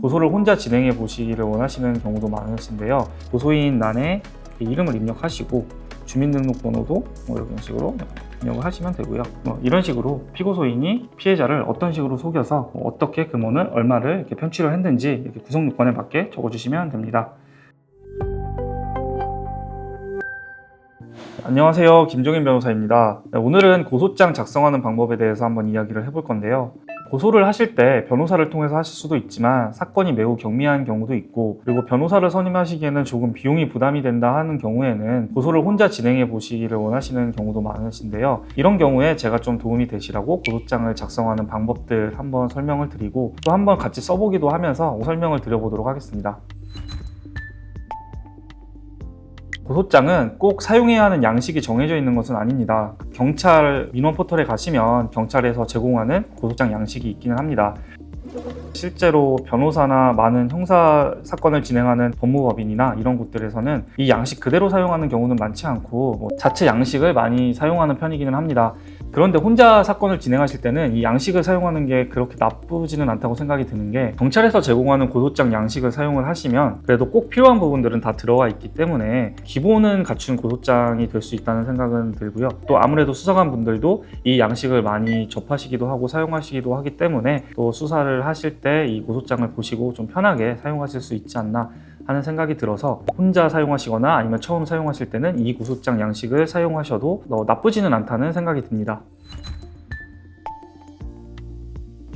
고소를 혼자 진행해 보시기를 원하시는 경우도 많으신데요. 고소인欄에 이름을 입력하시고 주민등록번호도 이런 식으로 입력을 하시면 되고요. 이런 식으로 피고소인이 피해자를 어떤 식으로 속여서 어떻게 금원을 얼마를 이렇게 편취를 했는지 이렇게 구성 요건에 맞게 적어주시면 됩니다. 안녕하세요, 김종인 변호사입니다. 오늘은 고소장 작성하는 방법에 대해서 한번 이야기를 해볼 건데요. 고소를 하실 때 변호사를 통해서 하실 수도 있지만 사건이 매우 경미한 경우도 있고, 그리고 변호사를 선임하시기에는 조금 비용이 부담이 된다 하는 경우에는 고소를 혼자 진행해 보시기를 원하시는 경우도 많으신데요. 이런 경우에 제가 좀 도움이 되시라고 고소장을 작성하는 방법들 한번 설명을 드리고, 또 한번 같이 써보기도 하면서 설명을 드려보도록 하겠습니다. 고소장은 꼭 사용해야 하는 양식이 정해져 있는 것은 아닙니다. 경찰 민원 포털에 가시면 경찰에서 제공하는 고소장 양식이 있기는 합니다. 실제로 변호사나 많은 형사 사건을 진행하는 법무법인이나 이런 곳들에서는 이 양식 그대로 사용하는 경우는 많지 않고 자체 양식을 많이 사용하는 편이기는 합니다. 그런데 혼자 사건을 진행하실 때는 이 양식을 사용하는 게 그렇게 나쁘지는 않다고 생각이 드는 게, 경찰에서 제공하는 고소장 양식을 사용을 하시면 그래도 꼭 필요한 부분들은 다 들어가 있기 때문에 기본은 갖춘 고소장이 될 수 있다는 생각은 들고요. 또 아무래도 수사관 분들도 이 양식을 많이 접하시기도 하고 사용하시기도 하기 때문에 또 수사를 하실 때 이 고소장을 보시고 좀 편하게 사용하실 수 있지 않나 하는 생각이 들어서, 혼자 사용하시거나 아니면 처음 사용하실 때는 이 고소장 양식을 사용하셔도 나쁘지는 않다는 생각이 듭니다.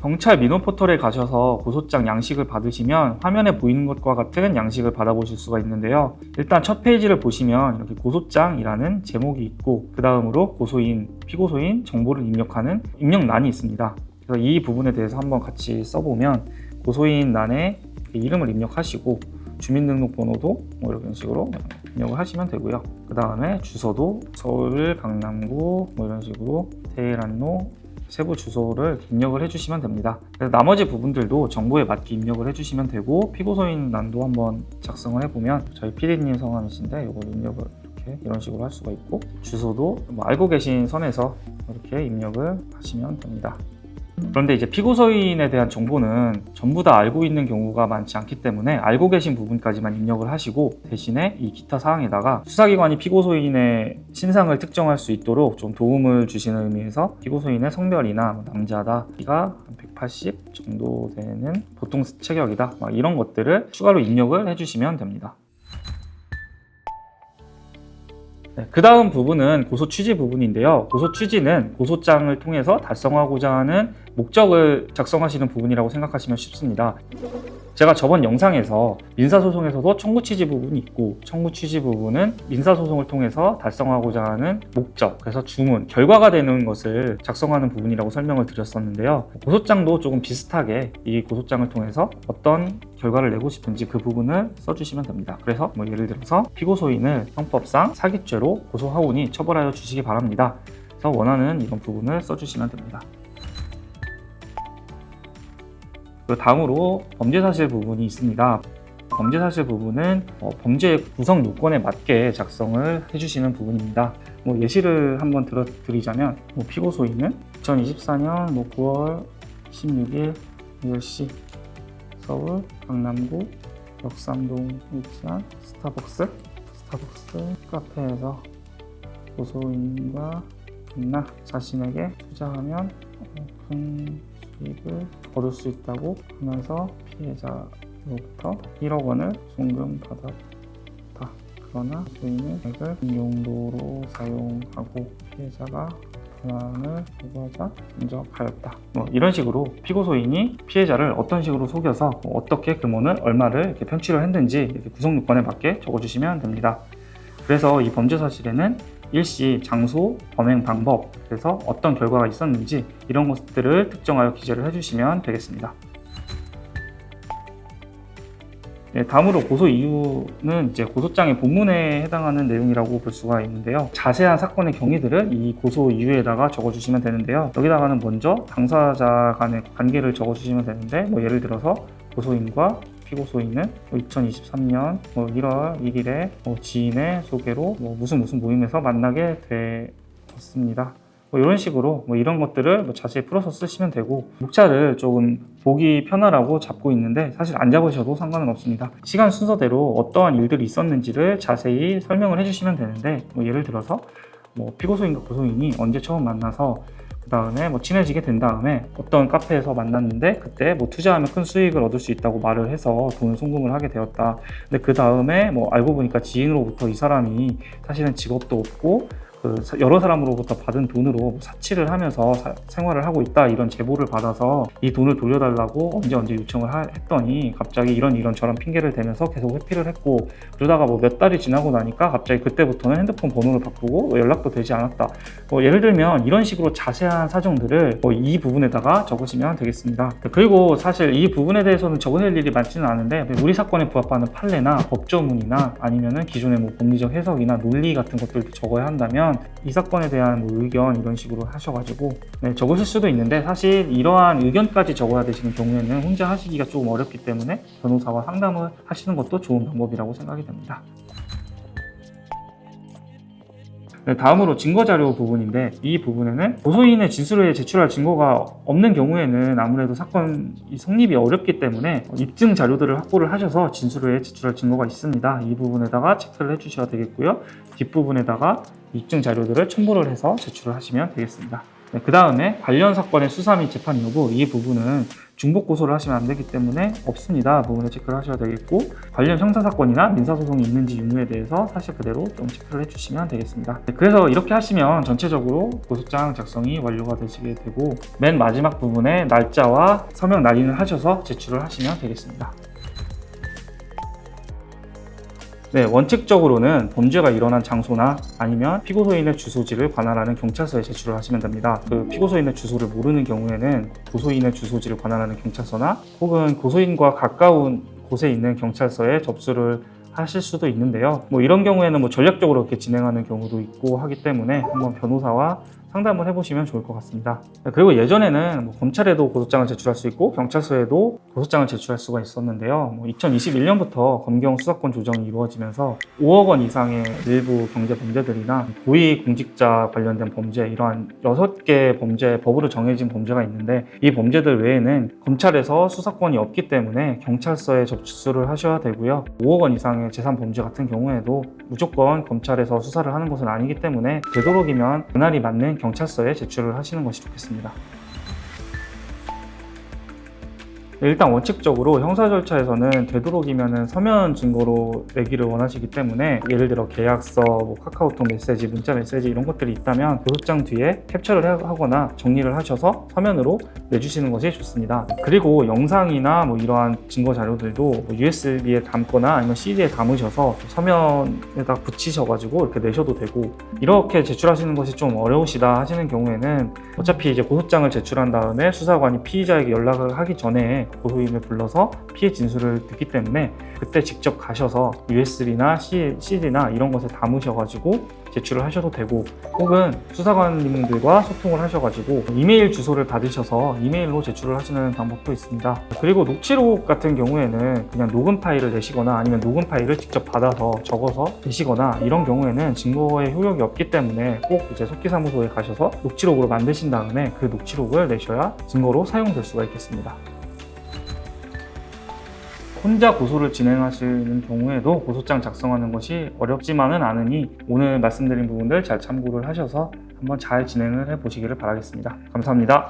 경찰 민원 포털에 가셔서 고소장 양식을 받으시면 화면에 보이는 것과 같은 양식을 받아보실 수가 있는데요. 일단 첫 페이지를 보시면 이렇게 고소장이라는 제목이 있고, 그 다음으로 고소인, 피고소인 정보를 입력하는 입력란이 있습니다. 그래서 이 부분에 대해서 한번 같이 써보면, 고소인 란에 이름을 입력하시고 주민등록번호도 이런 식으로 입력을 하시면 되고요. 그 다음에 주소도 서울 강남구 이런 식으로 테헤란로 세부 주소를 입력을 해주시면 됩니다. 그래서 나머지 부분들도 정보에 맞게 입력을 해주시면 되고, 피고소인 란도 한번 작성을 해보면 저희 PD님 성함이신데 이걸 입력을 이렇게 이런 식으로 할 수가 있고, 주소도 알고 계신 선에서 이렇게 입력을 하시면 됩니다. 그런데 이제 피고소인에 대한 정보는 전부 다 알고 있는 경우가 많지 않기 때문에 알고 계신 부분까지만 입력을 하시고, 대신에 이 기타 사항에다가 수사기관이 피고소인의 신상을 특정할 수 있도록 좀 도움을 주시는 의미에서 피고소인의 성별이나 남자다, 키가 180 정도 되는 보통 체격이다, 이런 것들을 추가로 입력을 해주시면 됩니다. 그 다음 부분은 고소 취지 부분인데요. 고소 취지는 고소장을 통해서 달성하고자 하는 목적을 작성하시는 부분이라고 생각하시면 쉽습니다. 제가 저번 영상에서 민사소송에서도 청구 취지 부분이 있고, 청구 취지 부분은 민사소송을 통해서 달성하고자 하는 목적, 그래서 주문, 결과가 되는 것을 작성하는 부분이라고 설명을 드렸었는데요. 고소장도 조금 비슷하게 이 고소장을 통해서 어떤 결과를 내고 싶은지 그 부분을 써주시면 됩니다. 그래서 예를 들어서 피고소인을 형법상 사기죄로 고소하오니 처벌하여 주시기 바랍니다. 그래서 원하는 이런 부분을 써주시면 됩니다. 그 다음으로 범죄사실 부분이 있습니다. 범죄사실 부분은 범죄 구성 요건에 맞게 작성을 해주시는 부분입니다. 예시를 한번 들어드리자면, 피고소인은 2024년 9월 16일 10시 서울 강남구 역삼동에 위치한 스타벅스 카페에서 고소인과 만나 자신에게 투자하면 큰 수익을 얻을 수 있다고 하면서 피해자로부터 1억 원을 송금 받았다. 그러나 고소인은 액을 용도로 사용하고 피해자가 불안을 요구하자 인정하였다. 이런 식으로 피고소인이 피해자를 어떤 식으로 속여서 어떻게 금원을 얼마를 이렇게 편취를 했는지 이렇게 구성 요건에 맞게 적어주시면 됩니다. 그래서 이 범죄 사실에는 일시, 장소, 범행 방법, 그래서 어떤 결과가 있었는지 이런 것들을 특정하여 기재를 해주시면 되겠습니다. 다음으로 고소 이유는 이제 고소장의 본문에 해당하는 내용이라고 볼 수가 있는데요. 자세한 사건의 경위들을 이 고소 이유에다가 적어주시면 되는데요. 여기다가는 먼저 당사자 간의 관계를 적어주시면 되는데, 예를 들어서 고소인과 피고소인은 2023년 1월 1일에 지인의 소개로 무슨 모임에서 만나게 되었습니다. 뭐 이런 식으로 뭐 이런 것들을 뭐 자세히 풀어서 쓰시면 되고, 목차를 조금 보기 편하라고 잡고 있는데 사실 안 잡으셔도 상관은 없습니다. 시간 순서대로 어떠한 일들이 있었는지를 자세히 설명을 해주시면 되는데, 뭐 예를 들어서 뭐 피고소인과 고소인이 언제 처음 만나서 그 다음에 뭐 친해지게 된 다음에 어떤 카페에서 만났는데 그때 뭐 투자하면 큰 수익을 얻을 수 있다고 말을 해서 돈을 송금을 하게 되었다. 근데 그 다음에 뭐 알고 보니까 지인으로부터 이 사람이 사실은 직업도 없고 여러 사람으로부터 받은 돈으로 사치를 하면서 생활을 하고 있다, 이런 제보를 받아서 이 돈을 돌려달라고 언제 요청을 했더니 갑자기 이런 저런 핑계를 대면서 계속 회피를 했고, 그러다가 뭐 몇 달이 지나고 나니까 갑자기 그때부터는 핸드폰 번호를 바꾸고 연락도 되지 않았다. 예를 들면 이런 식으로 자세한 사정들을 이 부분에다가 적으시면 되겠습니다. 그리고 사실 이 부분에 대해서는 적어낼 일이 많지는 않은데, 우리 사건에 부합하는 판례나 법조문이나 아니면은 기존의 뭐 법리적 해석이나 논리 같은 것들도 적어야 한다면 이 사건에 대한 뭐 의견 이런 식으로 하셔가지고 적으실 수도 있는데, 사실 이러한 의견까지 적어야 되시는 경우에는 혼자 하시기가 조금 어렵기 때문에 변호사와 상담을 하시는 것도 좋은 방법이라고 생각이 됩니다. 다음으로 증거자료 부분인데, 이 부분에는 고소인의 진술에 제출할 증거가 없는 경우에는 아무래도 사건 성립이 어렵기 때문에 입증 자료들을 확보를 하셔서 진술에 제출할 증거가 있습니다. 이 부분에다가 체크를 해주셔야 되겠고요. 뒷부분에다가 입증 자료들을 첨부를 해서 제출을 하시면 되겠습니다. 그 다음에 관련 사건의 수사 및 재판 여부, 이 부분은 중복 고소를 하시면 안 되기 때문에 없습니다. 부분을 체크를 하셔야 되겠고, 관련 형사사건이나 민사소송이 있는지 유무에 대해서 사실 그대로 좀 체크를 해주시면 되겠습니다. 그래서 이렇게 하시면 전체적으로 고소장 작성이 완료가 되시게 되고, 맨 마지막 부분에 날짜와 서명 날인을 하셔서 제출을 하시면 되겠습니다. 원칙적으로는 범죄가 일어난 장소나 아니면 피고소인의 주소지를 관할하는 경찰서에 제출을 하시면 됩니다. 그 피고소인의 주소를 모르는 경우에는 고소인의 주소지를 관할하는 경찰서나 혹은 고소인과 가까운 곳에 있는 경찰서에 접수를 하실 수도 있는데요. 이런 경우에는 전략적으로 이렇게 진행하는 경우도 있고 하기 때문에 한번 변호사와 상담을 해보시면 좋을 것 같습니다. 그리고 예전에는 검찰에도 고소장을 제출할 수 있고 경찰서에도 고소장을 제출할 수가 있었는데요. 2021년부터 검경 수사권 조정이 이루어지면서 5억 원 이상의 일부 경제 범죄들이나 고위 공직자 관련된 범죄, 이러한 6개 범죄, 법으로 정해진 범죄가 있는데, 이 범죄들 외에는 검찰에서 수사권이 없기 때문에 경찰서에 접수를 하셔야 되고요. 5억 원 이상의 재산 범죄 같은 경우에도 무조건 검찰에서 수사를 하는 것은 아니기 때문에 되도록이면 그날이 맞는 경찰서에 제출을 하시는 것이 좋겠습니다. 일단 원칙적으로 형사 절차에서는 되도록이면 서면 증거로 내기를 원하시기 때문에, 예를 들어 계약서, 카카오톡 메시지, 문자 메시지 이런 것들이 있다면 고소장 뒤에 캡처를 하거나 정리를 하셔서 서면으로 내주시는 것이 좋습니다. 그리고 영상이나 이러한 증거 자료들도 USB에 담거나 아니면 CD에 담으셔서 서면에다 붙이셔가지고 이렇게 내셔도 되고, 이렇게 제출하시는 것이 좀 어려우시다 하시는 경우에는 어차피 이제 고소장을 제출한 다음에 수사관이 피의자에게 연락을 하기 전에 고소인을 불러서 피해 진술을 듣기 때문에 그때 직접 가셔서 USB나 CD나 이런 것에 담으셔가지고 제출을 하셔도 되고, 혹은 수사관님들과 소통을 하셔가지고 이메일 주소를 받으셔서 이메일로 제출을 하시는 방법도 있습니다. 그리고 녹취록 같은 경우에는 그냥 녹음 파일을 내시거나 아니면 녹음 파일을 직접 받아서 적어서 내시거나, 이런 경우에는 증거의 효력이 없기 때문에 꼭 이제 속기사무소에 가셔서 녹취록으로 만드신 다음에 그 녹취록을 내셔야 증거로 사용될 수가 있겠습니다. 혼자 고소를 진행하시는 경우에도 고소장 작성하는 것이 어렵지만은 않으니 오늘 말씀드린 부분들 잘 참고를 하셔서 한번 잘 진행을 해보시기를 바라겠습니다. 감사합니다.